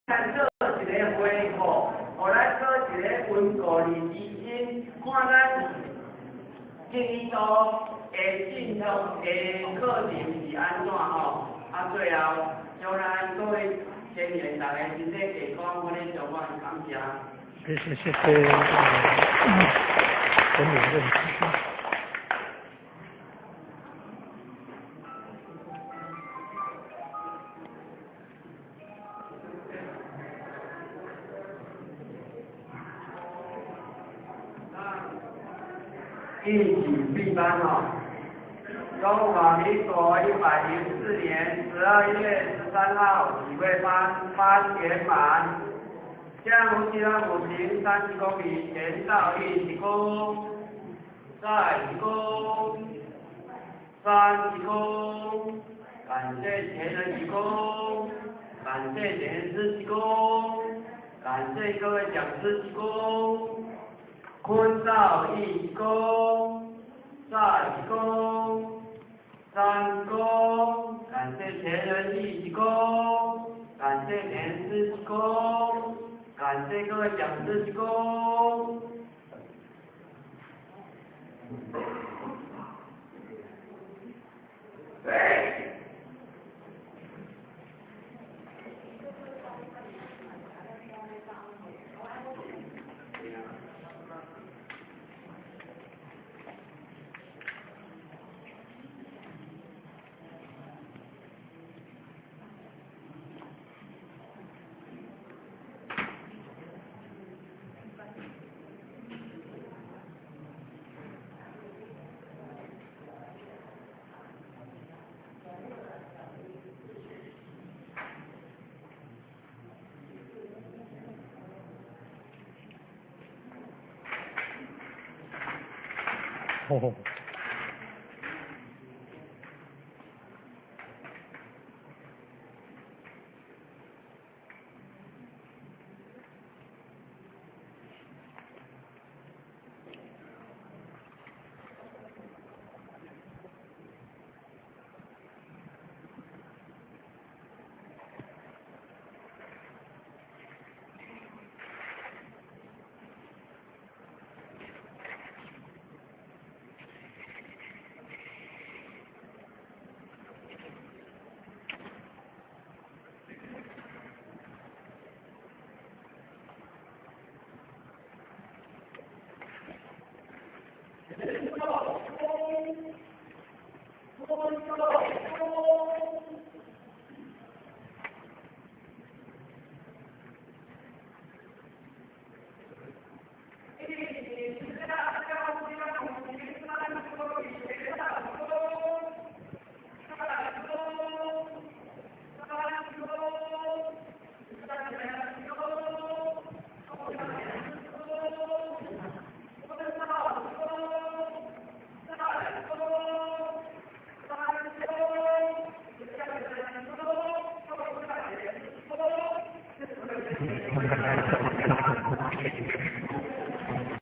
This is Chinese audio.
咱做一个回顾，互咱做一个温故而知新，看咱这一度的进度的课程是安怎吼？最后将咱各位前员大家身体健康，我哋上万感谢。谢整理问题。一起闭班哦。中华民国104年12月13号体会班圆满，将无锡的母亲30公里前到1公，再1公，3公，感谢前人1公，感谢前人1公，感谢各位讲师1公。坤道1公，再1公，3公，感谢前人1公，感谢前师1公，感谢各位讲师1公。对。哦。